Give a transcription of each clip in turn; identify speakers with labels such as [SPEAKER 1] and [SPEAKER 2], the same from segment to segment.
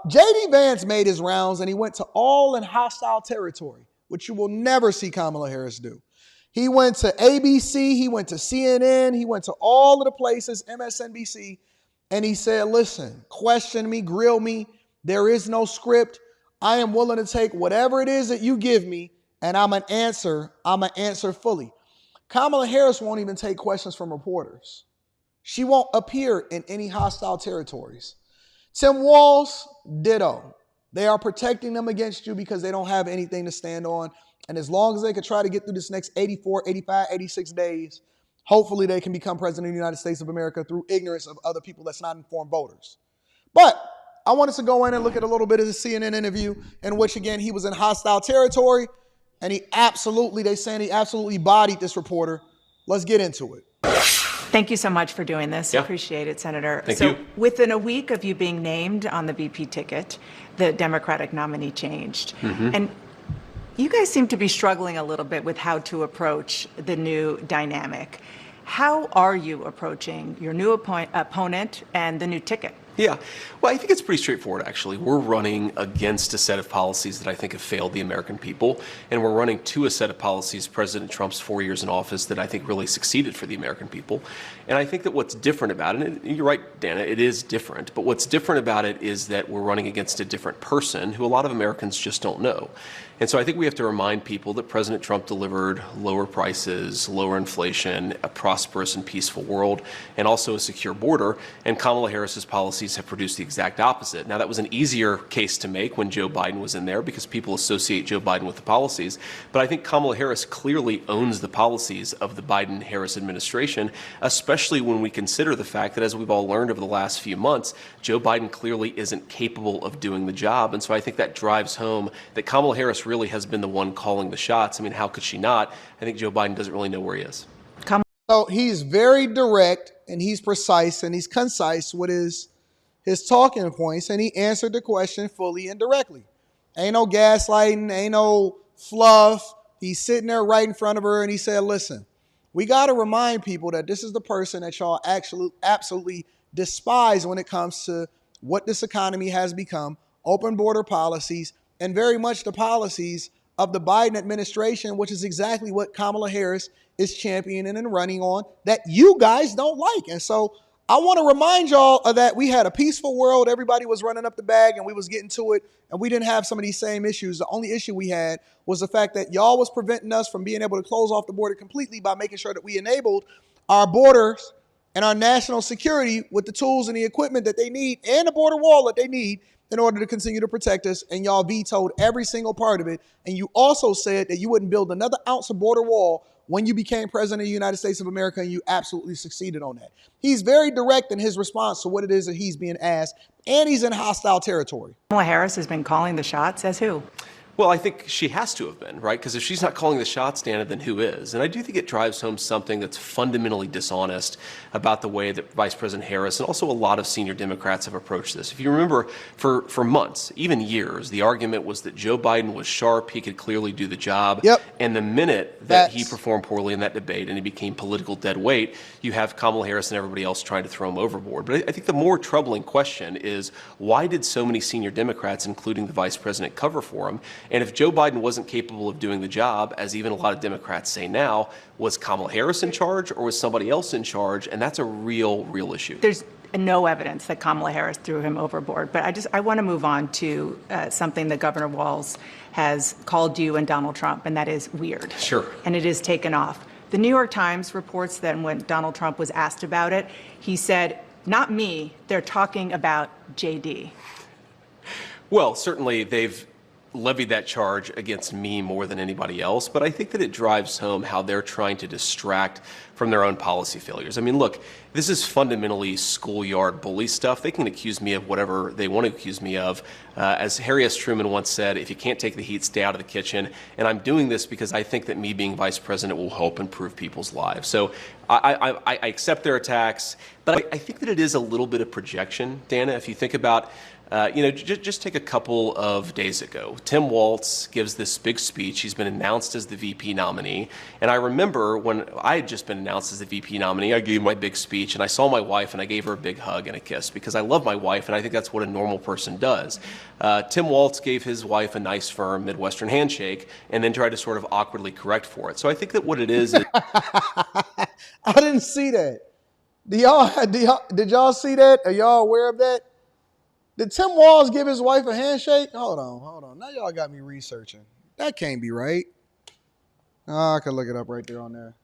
[SPEAKER 1] J.D. Vance made his rounds, and he went to all in hostile territory, which you will never see Kamala Harris do. He went to ABC, he went to CNN, he went to all of the places, MSNBC, and he said, listen, question me, grill me. There is no script. I am willing to take whatever it is that you give me, and I'm an answer fully. Kamala Harris won't even take questions from reporters. She won't appear in any hostile territories. Tim Walz, ditto. They are protecting them against you because they don't have anything to stand on. And as long as they can try to get through this next 84, 85, 86 days, hopefully they can become president of the United States of America through ignorance of other people that's not informed voters. But I wanted to go in and look at a little bit of the CNN interview in which, again, he was in hostile territory, and he absolutely bodied this reporter. Let's get into it.
[SPEAKER 2] Thank you so much for doing this.
[SPEAKER 3] Yeah.
[SPEAKER 2] Appreciate it, Senator.
[SPEAKER 3] Thank you.
[SPEAKER 2] Within a week of you being named on the VP ticket, the Democratic nominee changed. And you guys seem to be struggling a little bit with how to approach the new dynamic. How are you approaching your new opponent and the new ticket?
[SPEAKER 3] Yeah, well, I think it's pretty straightforward, actually. We're running against a set of policies that I think have failed the American people, and we're running to a set of policies, President Trump's 4 years in office, that I think really succeeded for the American people. And I think that what's different about it, and you're right, Dana, it is different, but what's different about it is that we're running against a different person who a lot of Americans just don't know. And so I think we have to remind people that President Trump delivered lower prices, lower inflation, a prosperous and peaceful world, and also a secure border. And Kamala Harris's policies have produced the exact opposite. Now, that was an easier case to make when Joe Biden was in there because people associate Joe Biden with the policies. But I think Kamala Harris clearly owns the policies of the Biden-Harris administration, especially when we consider the fact that, as we've all learned over the last few months, Joe Biden clearly isn't capable of doing the job. And so I think that drives home that Kamala Harris really has been the one calling the shots. I mean, how could she not? I think Joe Biden doesn't really know where he is.
[SPEAKER 1] So he's very direct and he's precise and he's concise with his talking points, and he answered the question fully and directly. Ain't no gaslighting, ain't no fluff. He's sitting there right in front of her and he said, listen, we got to remind people that this is the person that y'all absolutely despise when it comes to what this economy has become, open border policies, and very much the policies of the Biden administration, which is exactly what Kamala Harris is championing and running on, that you guys don't like. And so I want to remind y'all of that. We had a peaceful world. Everybody was running up the bag and we was getting to it. And we didn't have some of these same issues. The only issue we had was the fact that y'all was preventing us from being able to close off the border completely by making sure that we enabled our borders and our national security with the tools and the equipment that they need and the border wall that they need in order to continue to protect us. And y'all vetoed every single part of it. And you also said that you wouldn't build another ounce of border wall when you became president of the United States of America, and you absolutely succeeded on that. He's very direct in his response to what it is that he's being asked, and he's in hostile territory.
[SPEAKER 2] Kamala Harris has been calling the shots. As who?
[SPEAKER 3] Well, I think she has to have been, right? Because if she's not calling the shots, Dana, then who is? And I do think it drives home something that's fundamentally dishonest about the way that Vice President Harris and also a lot of senior Democrats have approached this. If you remember, for months, even years, the argument was that Joe Biden was sharp, he could clearly do the job.
[SPEAKER 1] Yep.
[SPEAKER 3] And the minute that he performed poorly in that debate and he became political dead weight, you have Kamala Harris and everybody else trying to throw him overboard. But I think the more troubling question is, why did so many senior Democrats, including the Vice President, cover for him? And if Joe Biden wasn't capable of doing the job, as even a lot of Democrats say now, was Kamala Harris in charge or was somebody else in charge? And that's a real issue.
[SPEAKER 2] There's no evidence that Kamala Harris threw him overboard. But I want to move on to something that Governor Walz has called you and Donald Trump, and that is weird.
[SPEAKER 3] Sure.
[SPEAKER 2] And it is taken off. The New York Times reports that when Donald Trump was asked about it, he said, not me, they're talking about JD.
[SPEAKER 3] Well, certainly they've levied that charge against me more than anybody else, but I think that it drives home how they're trying to distract from their own policy failures. I mean, look, this is fundamentally schoolyard bully stuff. They can accuse me of whatever they want to accuse me of. As Harry S. Truman once said, if you can't take the heat, stay out of the kitchen. And I'm doing this because I think that me being vice president will help improve people's lives. So I accept their attacks, but I think that it is a little bit of projection, Dana. If you think about Just take a couple of days ago. Tim Walz gives this big speech. He's been announced as the VP nominee. And I remember when I had just been announced as the VP nominee, I gave my big speech and I saw my wife and I gave her a big hug and a kiss because I love my wife and I think that's what a normal person does. Tim Walz gave his wife a nice, firm Midwestern handshake and then tried to sort of awkwardly correct for it. So I think that what it is
[SPEAKER 1] I didn't see that. Did y'all see that? Are y'all aware of that? Did Tim Walz give his wife a handshake? Hold on. Now y'all got me researching. That can't be right. Oh, I can look it up right there on there.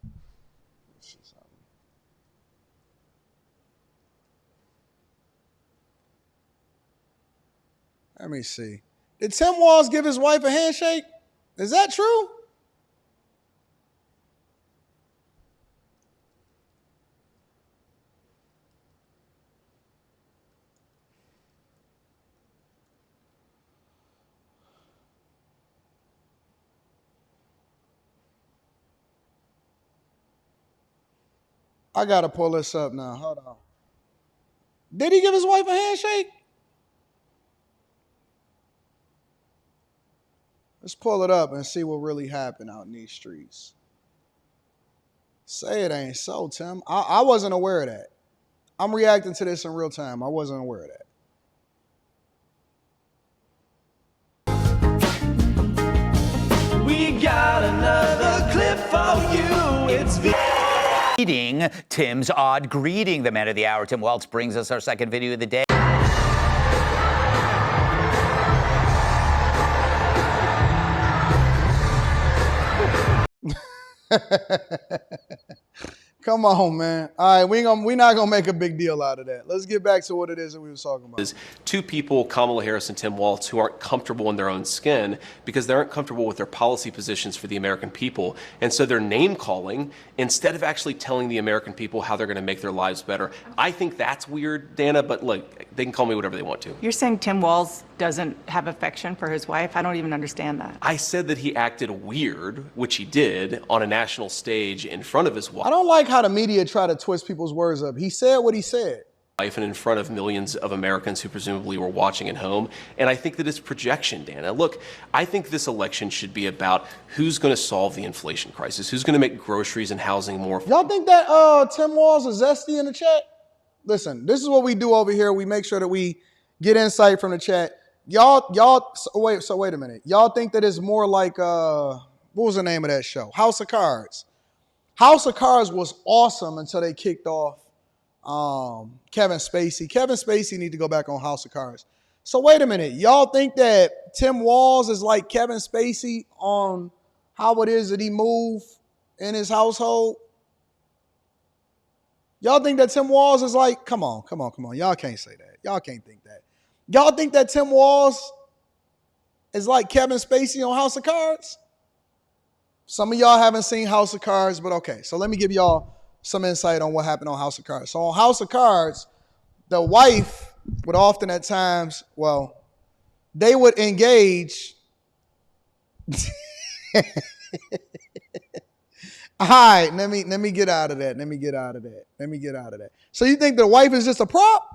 [SPEAKER 1] Let me see. Did Tim Walz give his wife a handshake? Is that true? I got to pull this up now. Hold on. Did he give his wife a handshake? Let's pull it up and see what really happened out in these streets. Say it ain't so, Tim. I wasn't aware of that. I'm reacting to this in real time. I wasn't aware of
[SPEAKER 4] that. We got another clip for you. It's
[SPEAKER 5] Tim's odd greeting. The man of the hour, Tim Walz, brings us our second video of the day.
[SPEAKER 1] Come on, man. All right, we're not gonna make a big deal out of that. Let's get back to what it is that we were talking about.
[SPEAKER 3] Is two people, Kamala Harris and Tim Walz, who aren't comfortable in their own skin because they aren't comfortable with their policy positions for the American people. And so they're name calling instead of actually telling the American people how they're going to make their lives better. I think that's weird, Dana, but look, they can call me whatever they want to.
[SPEAKER 2] You're saying Tim Walz doesn't have affection for his wife? I don't even understand that.
[SPEAKER 3] I said that he acted weird, which he did, on a national stage in front of his wife.
[SPEAKER 1] I don't like how the media try to twist people's words up. He said what he said.
[SPEAKER 3] And in front of millions of Americans who presumably were watching at home. And I think that it's projection, Dana. Look, I think this election should be about who's going to solve the inflation crisis, who's going to make groceries and housing more affordable.
[SPEAKER 1] Y'all think that Tim Walz is zesty in the chat? Listen, this is what we do over here. We make sure that we get insight from the chat. Wait a minute. Y'all think that it's more like, what was the name of that show? House of Cards. House of Cards was awesome until they kicked off Kevin Spacey. Kevin Spacey need to go back on House of Cards. So wait a minute. Y'all think that Tim Walz is like Kevin Spacey on how it is that he move in his household? Y'all think that Tim Walz is like, come on. Y'all can't say that. Y'all can't think that. Y'all think that Tim Walz is like Kevin Spacey on House of Cards? Some of y'all haven't seen House of Cards, but okay. So let me give y'all some insight on what happened on House of Cards. So on House of Cards, the wife would often at times, they would engage. All right, let me get out of that. So you think the wife is just a prop?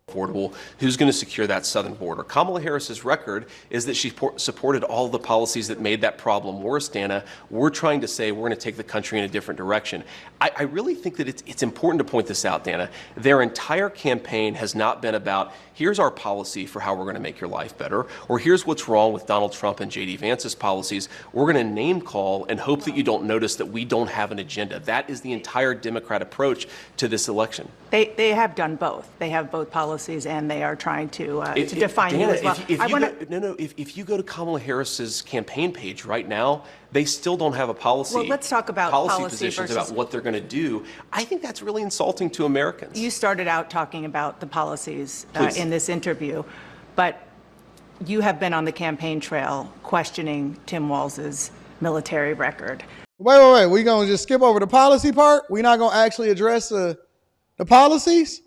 [SPEAKER 3] Affordable, who's going to secure that southern border? Kamala Harris's record is that she supported all the policies that made that problem worse, Dana. We're trying to say we're going to take the country in a different direction. I really think that it's important to point this out, Dana. Their entire campaign has not been about, here's our policy for how we're going to make your life better, or here's what's wrong with Donald Trump and J.D. Vance's policies. We're going to name call and hope that you don't notice that we don't have an agenda. That is the entire Democrat approach to this election.
[SPEAKER 2] They have done both. They have both policies, and they are trying to define
[SPEAKER 3] Dana,
[SPEAKER 2] you as well.
[SPEAKER 3] If you go to Kamala Harris's campaign page right now, they still don't have a policy.
[SPEAKER 2] Well, let's talk about policy
[SPEAKER 3] positions
[SPEAKER 2] versus
[SPEAKER 3] about what they're going to do. I think that's really insulting to Americans.
[SPEAKER 2] You started out talking about the policies in this interview, but you have been on the campaign trail questioning Tim Walz's military record.
[SPEAKER 1] Wait. We're going to just skip over the policy part? We're not going to actually address the policies?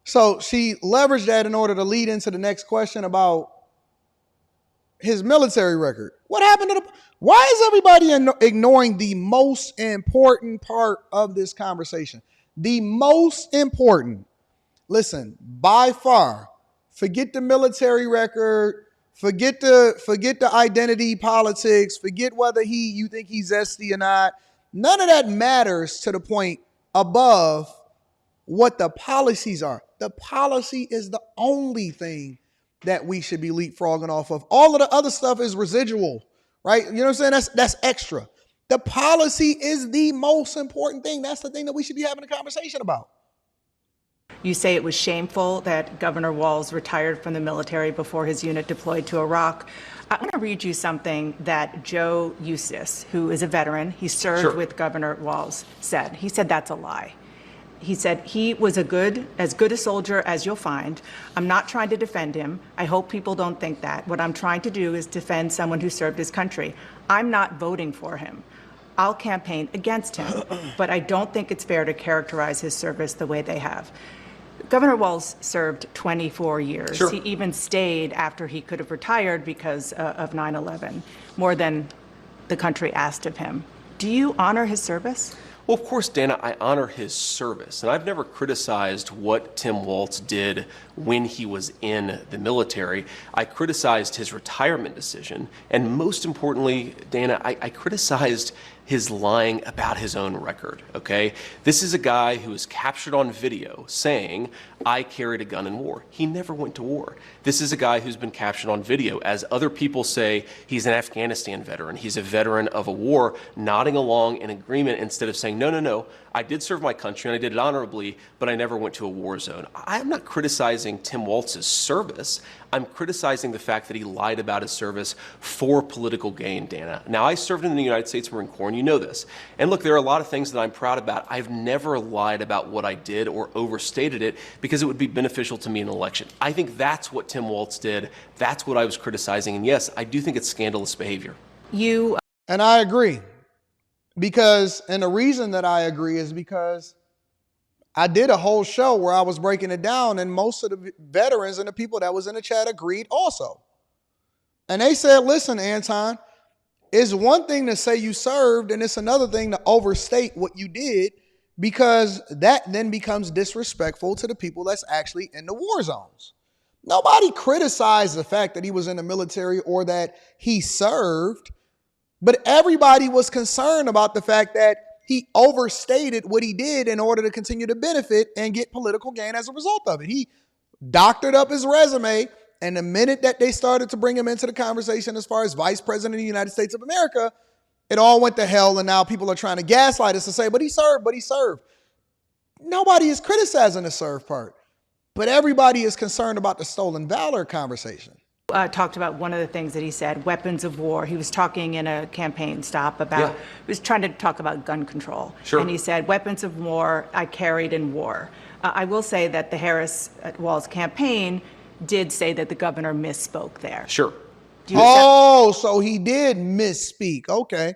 [SPEAKER 1] So she leveraged that in order to lead into the next question about his military record. What happened to why is everybody ignoring the most important part of this conversation? The most important. listen, by far, forget the military record, forget the identity politics, forget whether you think he's zesty or not. None of that matters to the point above what the policies are. The policy is the only thing that we should be leapfrogging off of. All of the other stuff is residual, right? You know what I'm saying? That's extra. The policy is the most important thing. That's the thing that we should be having a conversation about.
[SPEAKER 2] You say it was shameful that Governor Walz retired from the military before his unit deployed to Iraq. I want to read you something that Joe Eustace, who is a veteran, he served with Governor Walz, said. He said that's a lie. He said he was as good a soldier as you'll find. I'm not trying to defend him. I hope people don't think that. What I'm trying to do is defend someone who served his country. I'm not voting for him. I'll campaign against him, but I don't think it's fair to characterize his service the way they have. Governor Walz served 24 years.
[SPEAKER 3] Sure.
[SPEAKER 2] He even stayed after he could have retired because of 9/11, more than the country asked of him. Do you honor his service?
[SPEAKER 3] Well, of course, Dana, I honor his service, and I've never criticized what Tim Walz did when he was in the military. I criticized his retirement decision, and most importantly, Dana, I criticized his lying about his own record, okay? This is a guy who was captured on video saying, I carried a gun in war. He never went to war. This is a guy who's been captured on video. As other people say, he's an Afghanistan veteran. He's a veteran of a war, nodding along in agreement instead of saying, no, I did serve my country and I did it honorably, but I never went to a war zone. I'm not criticizing Tim Walz's service. I'm criticizing the fact that he lied about his service for political gain, Dana. Now, I served in the United States Marine Corps, and you know this. And look, there are a lot of things that I'm proud about. I've never lied about what I did or overstated it because it would be beneficial to me in an election. I think that's what Tim Walz did. That's what I was criticizing. And yes, I do think it's scandalous behavior.
[SPEAKER 1] And I agree. And the reason that I agree is because I did a whole show where I was breaking it down, and most of the veterans and the people that was in the chat agreed also. And they said, listen, Anton, it's one thing to say you served, and it's another thing to overstate what you did, because that then becomes disrespectful to the people that's actually in the war zones. Nobody criticized the fact that he was in the military or that he served, but everybody was concerned about the fact that he overstated what he did in order to continue to benefit and get political gain as a result of it. He doctored up his resume, and the minute that they started to bring him into the conversation as far as vice president of the United States of America, it all went to hell, and now people are trying to gaslight us to say, but he served. Nobody is criticizing the serve part, but everybody is concerned about the stolen valor conversation.
[SPEAKER 2] Talked about one of the things that he said, weapons of war. He was talking in a campaign stop about, he was trying to talk about gun control.
[SPEAKER 3] Sure.
[SPEAKER 2] And he said, weapons of war I carried in war. I will say that the Harris-Walz campaign did say that the governor misspoke there.
[SPEAKER 3] Sure.
[SPEAKER 1] So he did misspeak. Okay.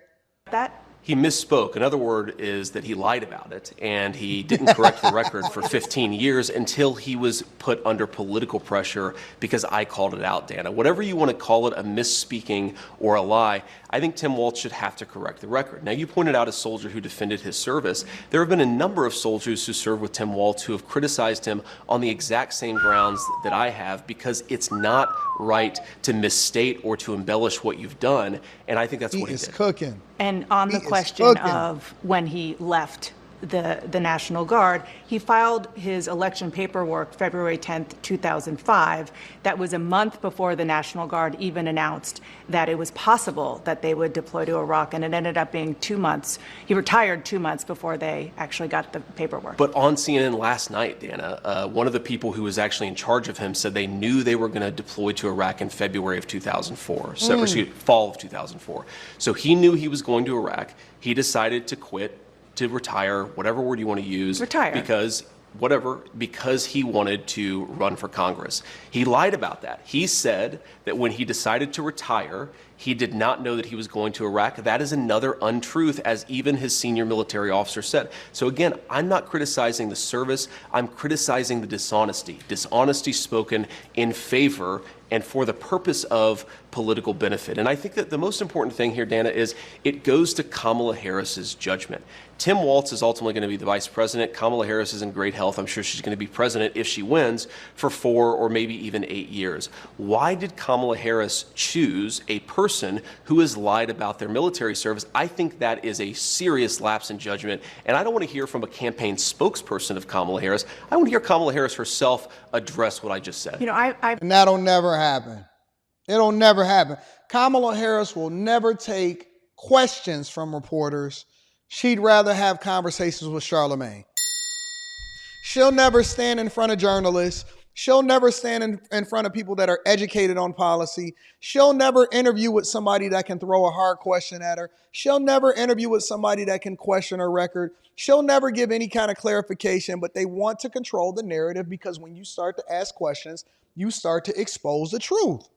[SPEAKER 2] That?
[SPEAKER 3] He misspoke. Another word is that he lied about it, and he didn't correct the record for 15 years until he was put under political pressure because I called it out, Dana. Whatever you want to call it, a misspeaking or a lie, I think Tim Walz should have to correct the record. Now, you pointed out a soldier who defended his service. There have been a number of soldiers who served with Tim Walz who have criticized him on the exact same grounds that I have, because it's not right to misstate or to embellish what you've done, and I think that's what he did.
[SPEAKER 1] Cooking.
[SPEAKER 2] And on the question of when he left the National Guard, he filed his election paperwork February 10th, 2005. That was a month before the National Guard even announced that it was possible that they would deploy to Iraq, and it ended up being 2 months. He retired 2 months before they actually got the paperwork.
[SPEAKER 3] But on CNN last night, Dana, one of the people who was actually in charge of him said they knew they were going to deploy to Iraq in February of 2004, fall of 2004. So he knew he was going to Iraq. He decided to quit, to retire, whatever word you want to use.
[SPEAKER 2] Retire.
[SPEAKER 3] Because he wanted to run for Congress. He lied about that. He said that when he decided to retire, he did not know that he was going to Iraq. That is another untruth, as even his senior military officer said. So again, I'm not criticizing the service. I'm criticizing the dishonesty. Dishonesty spoken in favor and for the purpose of political benefit. And I think that the most important thing here, Dana, is it goes to Kamala Harris's judgment. Tim Walz is ultimately going to be the vice president. Kamala Harris is in great health. I'm sure she's going to be president if she wins for 4 or maybe even 8 years. Why did Kamala Harris choose a person who has lied about their military service? I think that is a serious lapse in judgment. And I don't want to hear from a campaign spokesperson of Kamala Harris. I want to hear Kamala Harris herself address what I just said.
[SPEAKER 2] You know,
[SPEAKER 1] And that'll never happen. It'll never happen. Kamala Harris will never take questions from reporters. She'd rather have conversations with Charlemagne. She'll never stand in front of journalists. She'll never stand in front of people that are educated on policy. She'll never interview with somebody that can throw a hard question at her. She'll never interview with somebody that can question her record. She'll never give any kind of clarification, but they want to control the narrative because when you start to ask questions, you start to expose the truth.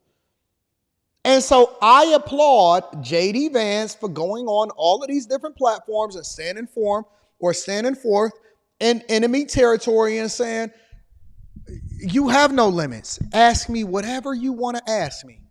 [SPEAKER 1] And so I applaud J.D. Vance for going on all of these different platforms and standing for him or standing forth in enemy territory and saying, you have no limits. Ask me whatever you want to ask me.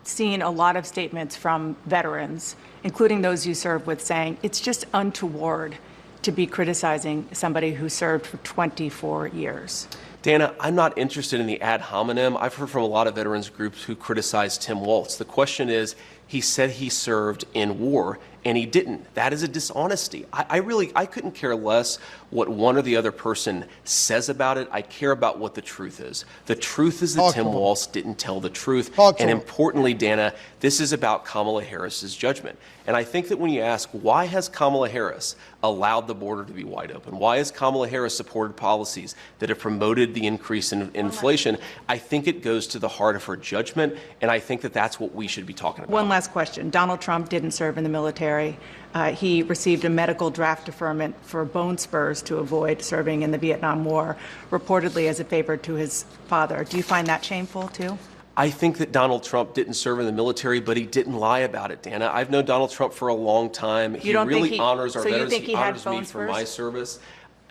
[SPEAKER 2] Seen a lot of statements from veterans, including those you served with, saying it's just untoward to be criticizing somebody who served for 24 years.
[SPEAKER 3] Dana, I'm not interested in the ad hominem. I've heard from a lot of veterans groups who criticize Tim Walz. The question is, he said he served in war, and he didn't. That is a dishonesty. I couldn't care less what one or the other person says about it. I care about what the truth is. The truth is that Tim Walz didn't tell the truth. And importantly, Dana, this is about Kamala Harris's judgment. And I think that when you ask, why has Kamala Harris allowed the border to be wide open? Why has Kamala Harris supported policies that have promoted the increase in inflation? I think it goes to the heart of her judgment, and I think that that's what we should be talking about.
[SPEAKER 2] One last question. Donald Trump didn't serve in the military. He received a medical draft deferment for bone spurs to avoid serving in the Vietnam War, reportedly as a favor to his father. Do you find that shameful, too?
[SPEAKER 3] I think that Donald Trump didn't serve in the military, but he didn't lie about it, Dana. I've known Donald Trump for a long time. He really honors our veterans. He honors me for my service.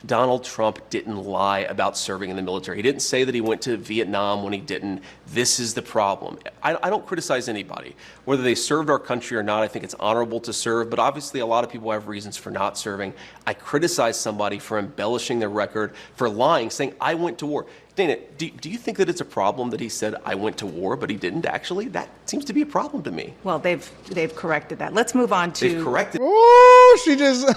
[SPEAKER 3] Donald Trump didn't lie about serving in the military. He didn't say that he went to Vietnam when he didn't. This is the problem. I don't criticize anybody. Whether they served our country or not, I think it's honorable to serve, but obviously a lot of people have reasons for not serving. I criticize somebody for embellishing their record, for lying, saying, I went to war. Dana, do you think that it's a problem that he said, I went to war, but he didn't actually? That seems to be a problem to me.
[SPEAKER 2] Well, they've corrected that. Let's move on to...
[SPEAKER 3] They've corrected...
[SPEAKER 1] Ooh, she just...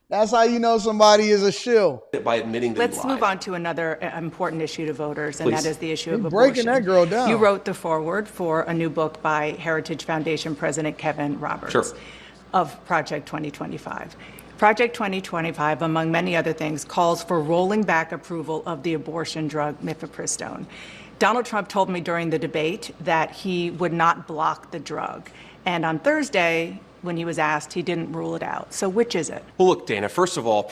[SPEAKER 1] That's how you know somebody is a shill.
[SPEAKER 3] By admitting that
[SPEAKER 2] Let's move on to another important issue to voters, and that is the issue of abortion.
[SPEAKER 1] Breaking that girl down.
[SPEAKER 2] You wrote the foreword for a new book by Heritage Foundation President Kevin Roberts of Project 2025. Project 2025, among many other things, calls for rolling back approval of the abortion drug mifepristone. Donald Trump told me during the debate that he would not block the drug. And on Thursday, when he was asked, he didn't rule it out. So which is it?
[SPEAKER 3] Well, look, Dana, first of all...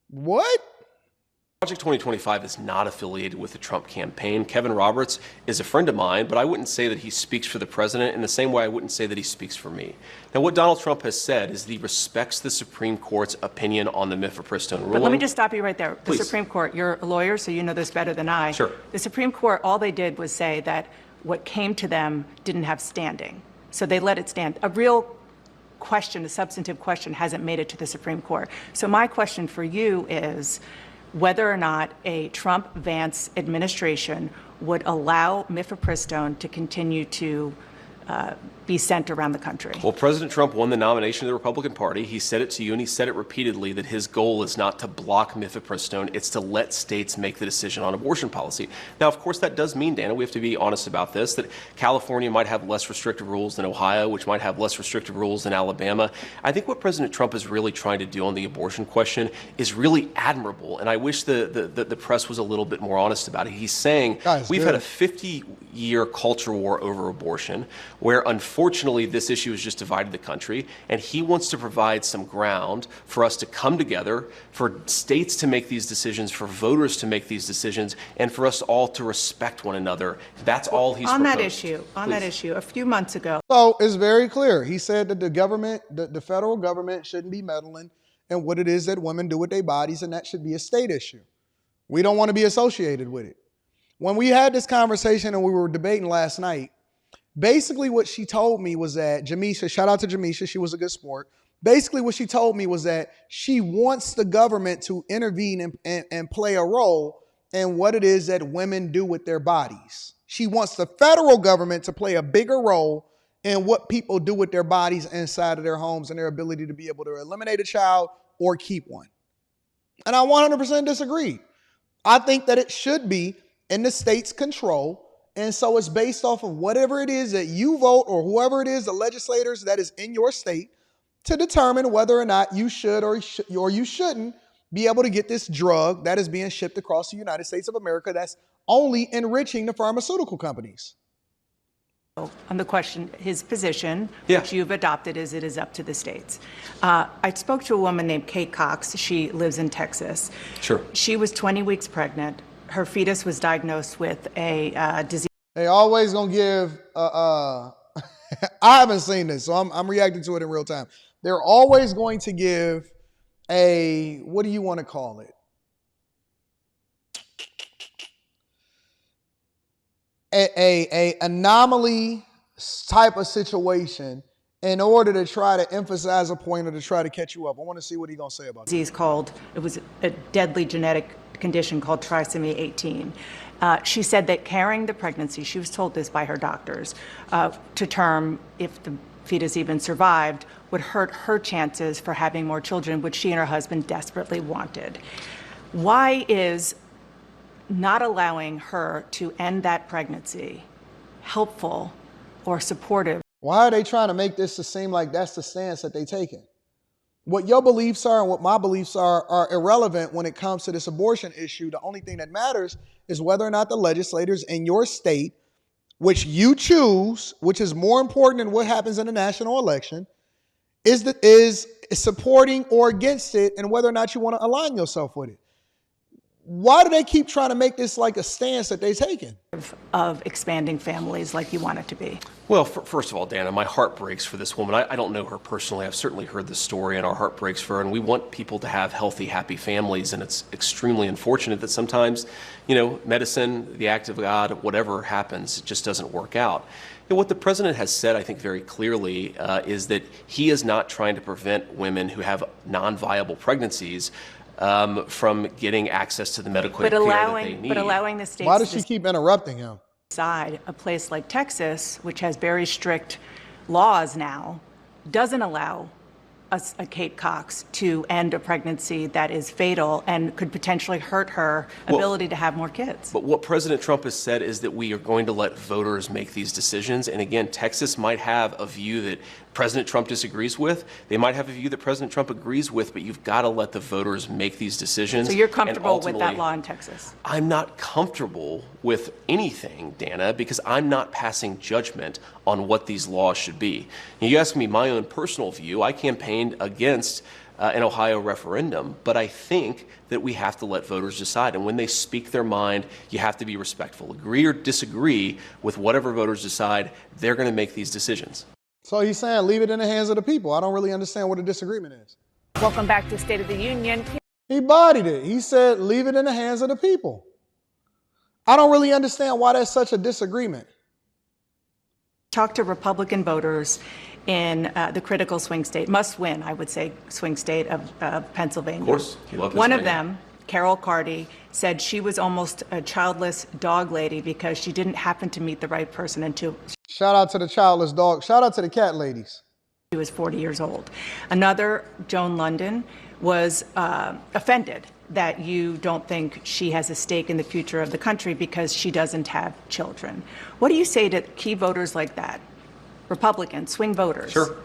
[SPEAKER 1] What?
[SPEAKER 3] Project 2025 is not affiliated with the Trump campaign. Kevin Roberts is a friend of mine, but I wouldn't say that he speaks for the president in the same way I wouldn't say that he speaks for me. Now, what Donald Trump has said is that he respects the Supreme Court's opinion on the mifepristone ruling.
[SPEAKER 2] But let me just stop you right there.
[SPEAKER 3] Please.
[SPEAKER 2] The Supreme Court, you're a lawyer, so you know this better than I.
[SPEAKER 3] Sure.
[SPEAKER 2] The Supreme Court, all they did was say that what came to them didn't have standing. So they let it stand. A real question, a substantive question, hasn't made it to the Supreme Court. So my question for you is whether or not a Trump-Vance administration would allow mifepristone to continue to be sent around the country.
[SPEAKER 3] Well, President Trump won the nomination of the Republican Party. He said it to you, and he said it repeatedly, that his goal is not to block mifepristone, it's to let states make the decision on abortion policy. Now, of course, that does mean, Dana, we have to be honest about this, that California might have less restrictive rules than Ohio, which might have less restrictive rules than Alabama. I think what President Trump is really trying to do on the abortion question is really admirable, and I wish the press was a little bit more honest about it. He's saying we've had a 50-year culture war over abortion, where unfortunately this issue has just divided the country, and he wants to provide some ground for us to come together, for states to make these decisions, for voters to make these decisions, and for us all to respect one another. That's all he's proposed.
[SPEAKER 2] On that issue, a few months ago.
[SPEAKER 1] So it's very clear. He said that the government, the federal government shouldn't be meddling in what it is that women do with their bodies, and that should be a state issue. We don't want to be associated with it. When we had this conversation and we were debating last night, basically what she told me was that Jamisha, shout out to Jamisha, she was a good sport. Basically what she told me was that she wants the government to intervene and play a role in what it is that women do with their bodies. She wants the federal government to play a bigger role in what people do with their bodies inside of their homes and their ability to be able to eliminate a child or keep one. And I 100% disagree. I think that it should be in the state's control. And so it's based off of whatever it is that you vote or whoever it is, the legislators that is in your state, to determine whether or not you should or you shouldn't be able to get this drug that is being shipped across the United States of America that's only enriching the pharmaceutical companies.
[SPEAKER 2] On the question, his position,
[SPEAKER 3] Yeah.
[SPEAKER 2] which you've adopted, is it is up to the states. I spoke to a woman named Kate Cox. She lives in Texas.
[SPEAKER 3] Sure.
[SPEAKER 2] She was 20 weeks pregnant. Her fetus was diagnosed with a disease.
[SPEAKER 1] They always gonna give. I haven't seen this, so I'm reacting to it in real time. They're always going to give a, what do you want to call it? A anomaly type of situation in order to try to emphasize a point or to try to catch you up. I want to see what he's going to say about it.
[SPEAKER 2] Disease called, it was a deadly genetic condition called trisomy 18. She said that carrying the pregnancy, she was told this by her doctors, to term, if the fetus even survived, would hurt her chances for having more children, which she and her husband desperately wanted. Why is not allowing her to end that pregnancy helpful or supportive?
[SPEAKER 1] Why are they trying to make this to seem like that's the stance that they're taking? What your beliefs are and what my beliefs are irrelevant when it comes to this abortion issue. The only thing that matters is whether or not the legislators in your state, which you choose, which is more important than what happens in the national election, is supporting or against it, and whether or not you want to align yourself with it. Why do they keep trying to make this like a stance that they're taking?
[SPEAKER 2] Of expanding families like you want it to be?
[SPEAKER 3] Well, first of all, Dana, my heart breaks for this woman. I don't know her personally. I've certainly heard the story, and our heart breaks for her. And we want people to have healthy, happy families. And it's extremely unfortunate that sometimes, medicine, the act of God, whatever happens, it just doesn't work out. And what the president has said, I think, very clearly is that he is not trying to prevent women who have non-viable pregnancies from getting access to the medical care that they need.
[SPEAKER 2] But allowing the states.
[SPEAKER 1] Why does she keep interrupting him?
[SPEAKER 2] Decide a place like Texas, which has very strict laws now, doesn't allow a Kate Cox to end a pregnancy that is fatal and could potentially hurt her ability to have more kids.
[SPEAKER 3] But what President Trump has said is that we are going to let voters make these decisions. And again, Texas might have a view that President Trump disagrees with. They might have a view that President Trump agrees with, but you've got to let the voters make these decisions.
[SPEAKER 2] So you're comfortable with that law in Texas?
[SPEAKER 3] I'm not comfortable with anything, Dana, because I'm not passing judgment on what these laws should be. And you ask me my own personal view. I campaigned against an Ohio referendum, but I think that we have to let voters decide. And when they speak their mind, you have to be respectful. Agree or disagree with whatever voters decide, they're going to make these decisions.
[SPEAKER 1] So he's saying leave it in the hands of the people. I don't really understand what the disagreement is.
[SPEAKER 2] Welcome back to State of the Union.
[SPEAKER 1] He bodied it. He said leave it in the hands of the people. I don't really understand why that's such a disagreement.
[SPEAKER 2] Talk to Republican voters in the critical swing state, must win, I would say, swing state of Pennsylvania.
[SPEAKER 3] Of course. You love
[SPEAKER 2] One of
[SPEAKER 3] Pennsylvania.
[SPEAKER 2] them, Carol Carty, said she was almost a childless dog lady because she didn't happen to meet the right person until
[SPEAKER 1] Shout out to the childless dog. Shout out to the cat ladies.
[SPEAKER 2] she was 40 years old. Another, Joan London, was offended that you don't think she has a stake in the future of the country because she doesn't have children. What do you say to key voters like that, Republicans, swing voters,
[SPEAKER 3] Sure.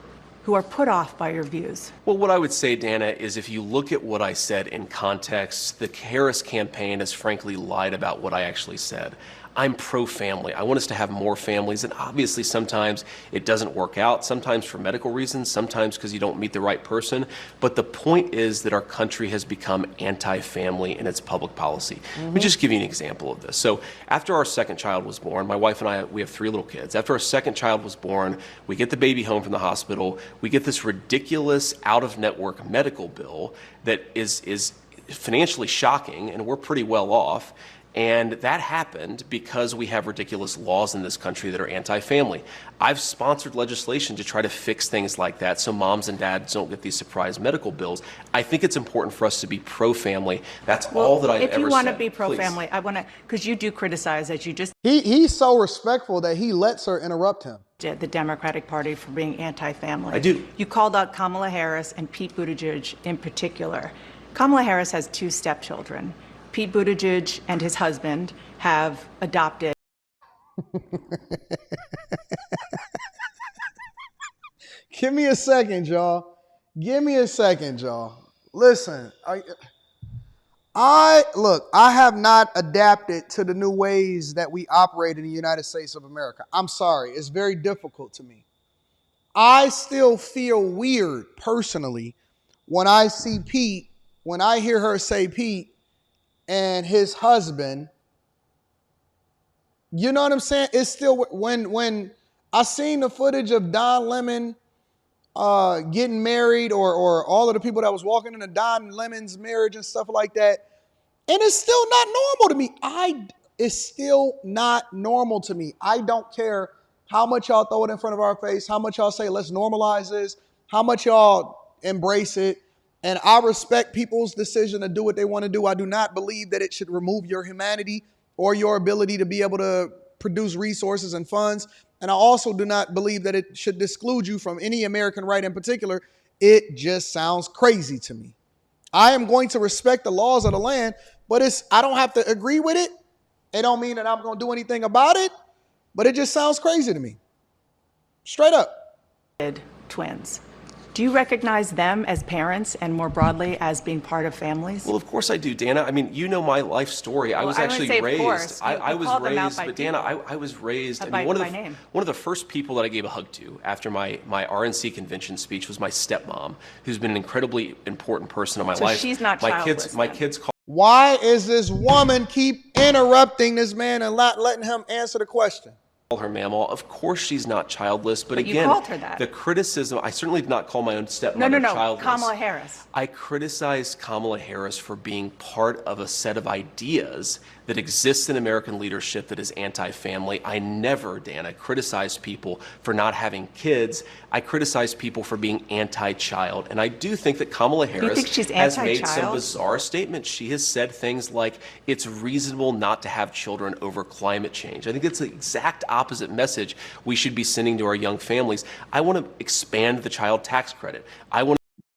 [SPEAKER 2] who are put off by your views?
[SPEAKER 3] Well, what I would say, Dana, is if you look at what I said in context, the Harris campaign has frankly lied about what I actually said. I'm pro-family. I want us to have more families, and obviously sometimes it doesn't work out, sometimes for medical reasons, sometimes because you don't meet the right person. But the point is that our country has become anti-family in its public policy. Let me just give you an example of this. So after our second child was born, my wife and I, we have 3 little kids. After our second child was born, we get the baby home from the hospital. We get this ridiculous out-of-network medical bill that is financially shocking, and we're pretty well off. And that happened because we have ridiculous laws in this country that are anti-family. I've sponsored legislation to try to fix things like that so moms and dads don't get these surprise medical bills. I think it's important for us to be pro-family. That's all that I've ever said.
[SPEAKER 2] If you want to be pro-family, I want to, because you do criticize, as you just
[SPEAKER 1] He's so respectful that he lets her interrupt him.
[SPEAKER 2] did, the Democratic Party for being anti-family.
[SPEAKER 3] I do.
[SPEAKER 2] You called out Kamala Harris and Pete Buttigieg in particular. Kamala Harris has 2 stepchildren. Pete Buttigieg and his husband have adopted.
[SPEAKER 1] Give me a second, y'all. Give me a second, y'all. Listen, I have not adapted to the new ways that we operate in the United States of America. I'm sorry. It's very difficult to me. I still feel weird personally when I see Pete, when I hear her say Pete and his husband. You know what I'm saying? It's still, when I seen the footage of Don Lemon getting married, or all of the people that was walking into Don Lemon's marriage and stuff like that, and it's still not normal to me. It's still not normal to me. I don't care how much y'all throw it in front of our face, how much y'all say let's normalize this, how much y'all embrace it. And I respect people's decision to do what they want to do. I do not believe that it should remove your humanity or your ability to be able to produce resources and funds. And I also do not believe that it should exclude you from any American right in particular. It just sounds crazy to me. I am going to respect the laws of the land, but I don't have to agree with it. It don't mean that I'm going to do anything about it, but it just sounds crazy to me. Straight up.
[SPEAKER 2] Twins. Do you recognize them as parents and more broadly as being part of families?
[SPEAKER 3] Well, of course I do, Dana. I mean, you know my life story. I was actually raised. I was raised, but Dana, I was raised. I mean, one of the first people that I gave a hug to after my RNC convention speech was my stepmom, who's been an incredibly important person in my life.
[SPEAKER 2] So she's not childless.
[SPEAKER 3] My kids call.
[SPEAKER 1] Why is this woman keep interrupting this man and not letting him answer the question?
[SPEAKER 3] Her mamaw. Of course she's not childless, but again,
[SPEAKER 2] you called her that.
[SPEAKER 3] The criticism, I certainly did not call my own stepmother childless.
[SPEAKER 2] Kamala Harris.
[SPEAKER 3] I criticized Kamala Harris for being part of a set of ideas that exists in American leadership that is anti-family. I never, Dana, criticized people for not having kids. I criticized people for being anti-child. And I do think that Kamala Harris has made some bizarre statements. She has said things like, it's reasonable not to have children over climate change. I think it's the exact opposite message we should be sending to our young families. I want to expand the child tax credit.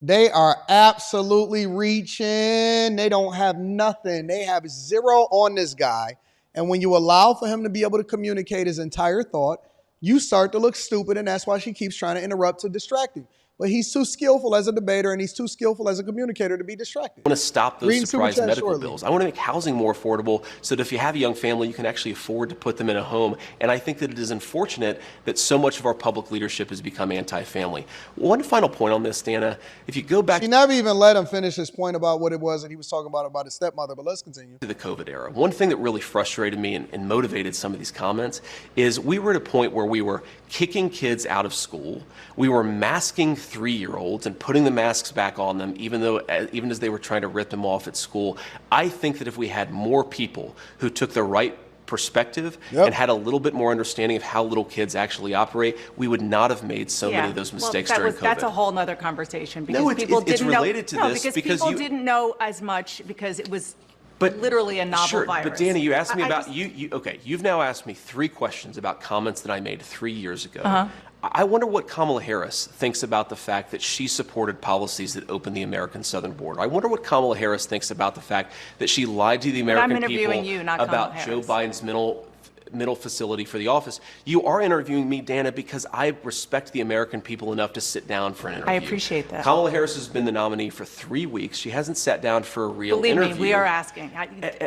[SPEAKER 1] They are absolutely reaching. They don't have nothing. They have zero on this guy. And when you allow for him to be able to communicate his entire thought, you start to look stupid, and that's why she keeps trying to interrupt to distract him. But he's too skillful as a debater, and he's too skillful as a communicator to be distracted.
[SPEAKER 3] I want to stop those surprise medical bills. I want to make housing more affordable so that if you have a young family, you can actually afford to put them in a home. And I think that it is unfortunate that so much of our public leadership has become anti-family. One final point on this, Dana. If you go back...
[SPEAKER 1] She never even let him finish his point about what it was that he was talking about his stepmother, but let's continue.
[SPEAKER 3] To the COVID era. One thing that really frustrated me and motivated some of these comments is we were at a point where we were kicking kids out of school. We were masking 3-year-olds and putting the masks back on them, even as they were trying to rip them off at school. I think that if we had more people who took the right perspective and had a little bit more understanding of how little kids actually operate, we would not have made so many of those mistakes during COVID.
[SPEAKER 2] That's a whole nother conversation. Because
[SPEAKER 3] no,
[SPEAKER 2] it's
[SPEAKER 3] related to this.
[SPEAKER 2] Because people didn't know as much because it was literally a novel virus.
[SPEAKER 3] But Dana, you asked me about okay, you've now asked me 3 questions about comments that I made 3 years ago. I wonder what Kamala Harris thinks about the fact that she supported policies that opened the American southern border. I wonder what Kamala Harris thinks about the fact that she lied to the American people about Joe Biden's middle facility for the office. You are interviewing me, Dana, because I respect the American people enough to sit down for an interview.
[SPEAKER 2] I appreciate that.
[SPEAKER 3] Kamala Harris has been the nominee for 3 weeks. She hasn't sat down for a real interview.
[SPEAKER 2] Believe me, we are asking.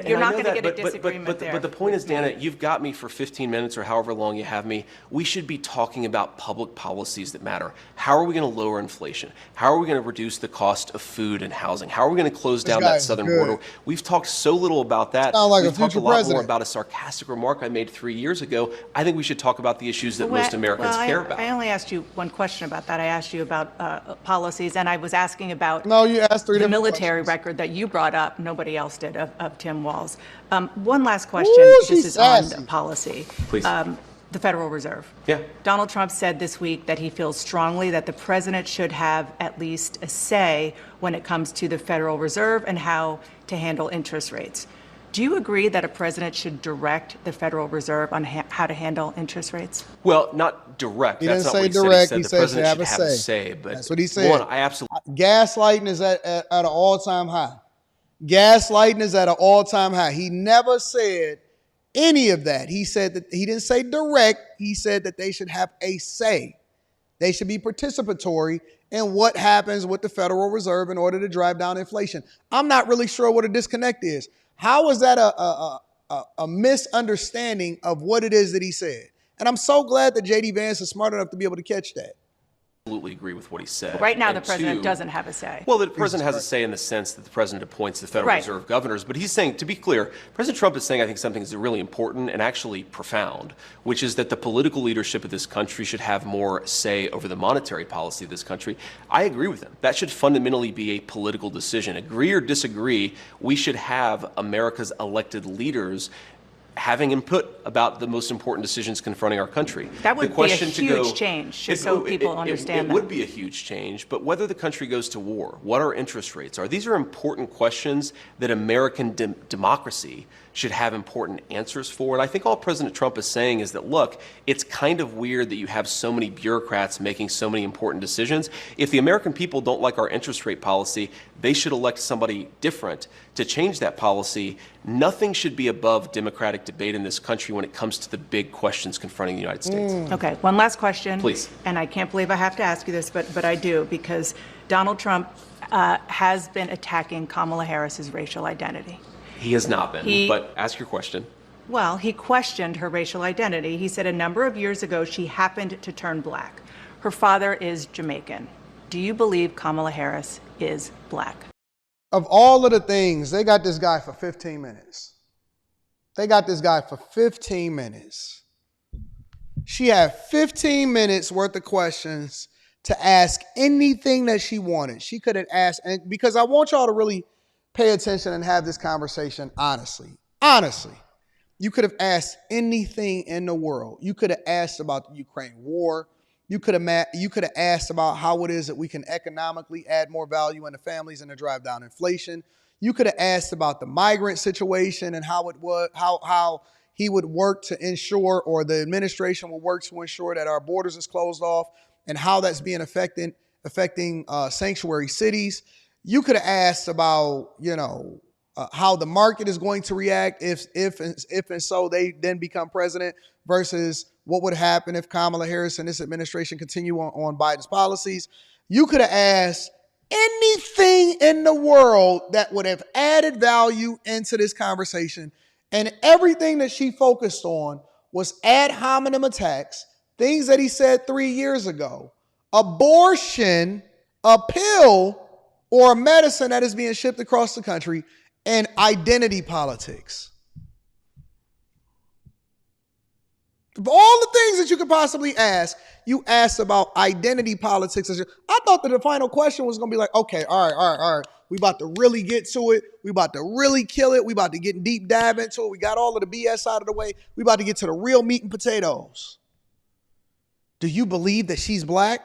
[SPEAKER 2] You're not going to get a disagreement there.
[SPEAKER 3] But the point is, Dana, you've got me for 15 minutes or however long you have me. We should be talking about public policies that matter. How are we going to lower inflation? How are we going to reduce the cost of food and housing? How are we going to close down that southern border? We've talked so little about that.
[SPEAKER 1] Sound like
[SPEAKER 3] We've
[SPEAKER 1] a
[SPEAKER 3] talked
[SPEAKER 1] future
[SPEAKER 3] a lot
[SPEAKER 1] president.
[SPEAKER 3] more about a sarcastic remark I made 3 years ago. I think we should talk about the issues that most Americans care about.
[SPEAKER 2] I only asked you one question about that. I asked you about policies, and I was asking about
[SPEAKER 1] No, you asked three
[SPEAKER 2] the
[SPEAKER 1] different
[SPEAKER 2] military
[SPEAKER 1] questions.
[SPEAKER 2] record that you brought up. Nobody else did of Tim Walz. One last question.
[SPEAKER 1] Ooh,
[SPEAKER 2] This
[SPEAKER 1] she's
[SPEAKER 2] is
[SPEAKER 1] sassy.
[SPEAKER 2] on policy.
[SPEAKER 3] Please.
[SPEAKER 2] The Federal Reserve.
[SPEAKER 3] Yeah.
[SPEAKER 2] Donald Trump said this week that he feels strongly that the president should have at least a say when it comes to the Federal Reserve and how to handle interest rates. Do you agree that a president should direct the Federal Reserve on how to handle interest rates?
[SPEAKER 3] Well, not direct.
[SPEAKER 1] He
[SPEAKER 3] That's
[SPEAKER 1] didn't
[SPEAKER 3] not
[SPEAKER 1] say
[SPEAKER 3] what he
[SPEAKER 1] direct.
[SPEAKER 3] said.
[SPEAKER 1] He
[SPEAKER 3] The
[SPEAKER 1] said
[SPEAKER 3] president
[SPEAKER 1] have
[SPEAKER 3] should
[SPEAKER 1] a
[SPEAKER 3] have a
[SPEAKER 1] say.
[SPEAKER 3] say. But
[SPEAKER 1] That's what he said.
[SPEAKER 3] one, I absolutely.
[SPEAKER 1] Gaslighting is at an all-time high. Gaslighting is at an all-time high. He never said any of that. He said that he didn't say direct. He said that they should have a say. They should be participatory in what happens with the Federal Reserve in order to drive down inflation. I'm not really sure what a disconnect is. How is that a misunderstanding of what it is that he said? And I'm so glad that J.D. Vance is smart enough to be able to catch that.
[SPEAKER 3] Absolutely agree with what he said.
[SPEAKER 2] Right now, the
[SPEAKER 3] And
[SPEAKER 2] president
[SPEAKER 3] two,
[SPEAKER 2] doesn't have a say.
[SPEAKER 3] Well, the president has a say in the sense that the president appoints the Federal
[SPEAKER 2] Right.
[SPEAKER 3] Reserve governors. But he's saying, to be clear, President Trump is saying, I think, something that's really important and actually profound, which is that the political leadership of this country should have more say over the monetary policy of this country. I agree with him. That should fundamentally be a political decision. Agree or disagree, we should have America's elected leaders having input about the most important decisions confronting our country.
[SPEAKER 2] That would
[SPEAKER 3] The question
[SPEAKER 2] be a
[SPEAKER 3] to
[SPEAKER 2] huge
[SPEAKER 3] go-
[SPEAKER 2] change, just so people understand
[SPEAKER 3] it
[SPEAKER 2] that.
[SPEAKER 3] would be a huge change, but whether the country goes to war, what our interest rates are, these are important questions that American democracy should have important answers for. And I think all President Trump is saying is that, look, it's kind of weird that you have so many bureaucrats making so many important decisions. If the American people don't like our interest rate policy, they should elect somebody different to change that policy. Nothing should be above democratic debate in this country when it comes to the big questions confronting the United States.
[SPEAKER 2] Okay, one last question.
[SPEAKER 3] Please.
[SPEAKER 2] And I can't believe I have to ask you this, but I do, because Donald Trump has been attacking Kamala Harris's racial identity.
[SPEAKER 3] He has not been, but ask your question.
[SPEAKER 2] Well, he questioned her racial identity. He said a number of years ago she happened to turn black. Her father is Jamaican. Do you believe Kamala Harris is black?
[SPEAKER 1] Of all of the things, they got this guy for 15 minutes. They got this guy for 15 minutes. She had 15 minutes worth of questions to ask anything that she wanted. She could have asked, and because I want y'all to really pay attention and have this conversation honestly. Honestly, you could have asked anything in the world. You could have asked about the Ukraine war. You could have asked about how it is that we can economically add more value into families and to drive down inflation. You could have asked about the migrant situation and how he would work to ensure, or the administration will work to ensure, that our borders is closed off and how that's being affecting sanctuary cities. You could have asked about, how the market is going to react if and so they then become president, versus what would happen if Kamala Harris and this administration continue on Biden's policies. You could have asked anything in the world that would have added value into this conversation. And everything that she focused on was ad hominem attacks, things that he said 3 years ago, abortion, a pill, or a medicine that is being shipped across the country, and identity politics. Of all the things that you could possibly ask, you asked about identity politics. I thought that the final question was going to be like, okay, all right. We about to really get to it. We about to really kill it. We about to get deep dive into it. We got all of the BS out of the way. We about to get to the real meat and potatoes. Do you believe that she's black?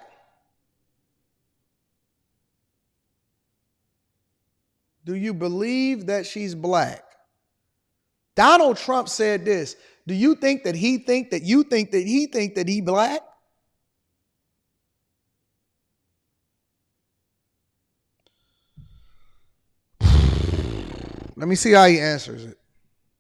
[SPEAKER 1] Do you believe that she's black? Donald Trump said this. Do you think that he think that you think that he think that he black? Let me see how he answers it.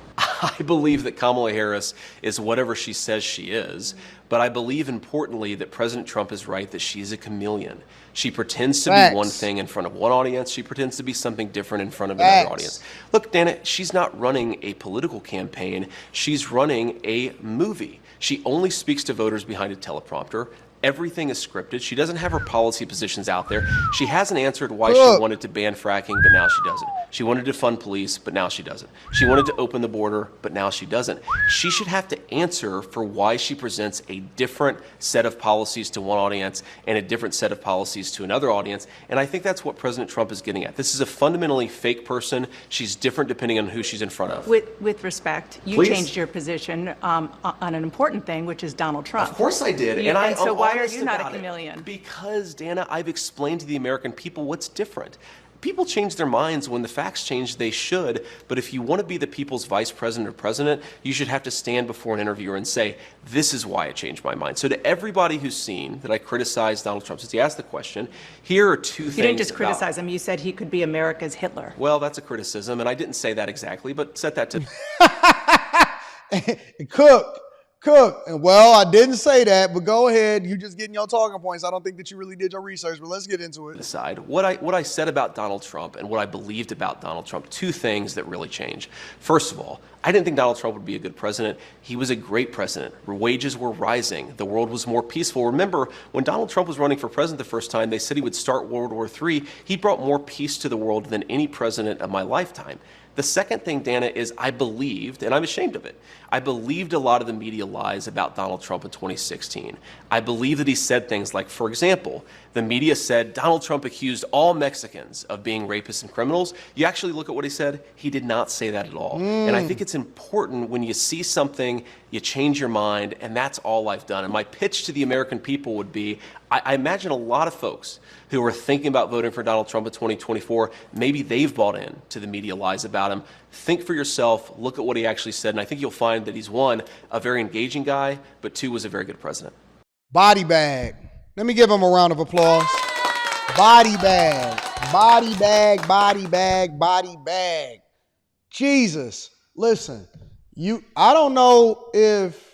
[SPEAKER 3] I believe that Kamala Harris is whatever she says she is, but I believe importantly that President Trump is right that she's a chameleon. She pretends to be one thing in front of one audience. She pretends to be something different in front of another audience. Look, Dana, she's not running a political campaign. She's running a movie. She only speaks to voters behind a teleprompter. Everything is scripted. She doesn't have her policy positions out there. She hasn't answered why
[SPEAKER 1] Look.
[SPEAKER 3] she wanted to ban fracking, but now she doesn't. She wanted to fund police, but now she doesn't. She wanted to open the border, but now she doesn't. She should have to answer for why she presents a different set of policies to one audience and a different set of policies to another audience. And I think that's what President Trump is getting at. This is a fundamentally fake person. She's different depending on who she's in front of.
[SPEAKER 2] With respect, you
[SPEAKER 3] Please.
[SPEAKER 2] changed your position on an important thing, which is Donald Trump.
[SPEAKER 3] Of course I did.
[SPEAKER 2] And so
[SPEAKER 3] I'm
[SPEAKER 2] why are
[SPEAKER 3] honest
[SPEAKER 2] you not a
[SPEAKER 3] about it.
[SPEAKER 2] chameleon?
[SPEAKER 3] Because, Dana, I've explained to the American people what's different. People change their minds when the facts change, they should. But if you want to be the people's vice president or president, you should have to stand before an interviewer and say, this is why I changed my mind. So to everybody who's seen that I criticized Donald Trump, since he asked the question, here are two things.
[SPEAKER 2] You didn't just criticize him. You said he could be America's Hitler.
[SPEAKER 3] Well, that's a criticism, and I didn't say that exactly, but set that to
[SPEAKER 1] Cook. And well, I didn't say that, but go ahead. You just getting your talking points. I don't think that you really did your research, but let's get into it.
[SPEAKER 3] aside. What I said about Donald Trump and what I believed about Donald Trump, two things that really changed. First of all, I didn't think Donald Trump would be a good president. He was a great president. Wages were rising. The world was more peaceful. Remember, when Donald Trump was running for president the first time, they said he would start World War III. He brought more peace to the world than any president of my lifetime. The second thing, Dana, is I believed, and I'm ashamed of it, I believed a lot of the media lies about Donald Trump in 2016. I believe that he said things like, for example, the media said Donald Trump accused all Mexicans of being rapists and criminals. You actually look at what he said, he did not say that at all. And I think it's important when you see something, you change your mind, and that's all I've done. And my pitch to the American people would be, I imagine a lot of folks who are thinking about voting for Donald Trump in 2024, maybe they've bought in to the media lies about him. Think for yourself, look at what he actually said, and I think you'll find that he's, one, a very engaging guy, but two, was a very good president.
[SPEAKER 1] Body bag. Let me give him a round of applause. Body bag. Body bag, body bag, body bag. Jesus. Listen, I don't know if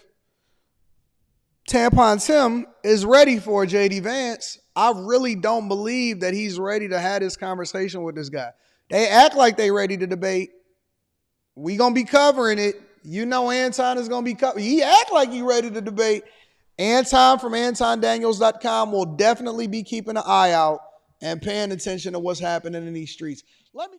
[SPEAKER 1] Tampon Tim is ready for JD Vance. I really don't believe that he's ready to have this conversation with this guy. They act like they ready to debate. We gonna be covering it. You know Anton is gonna be covering. He act like he ready to debate. Anton from AntonDaniels.com will definitely be keeping an eye out and paying attention to what's happening in these streets. Let me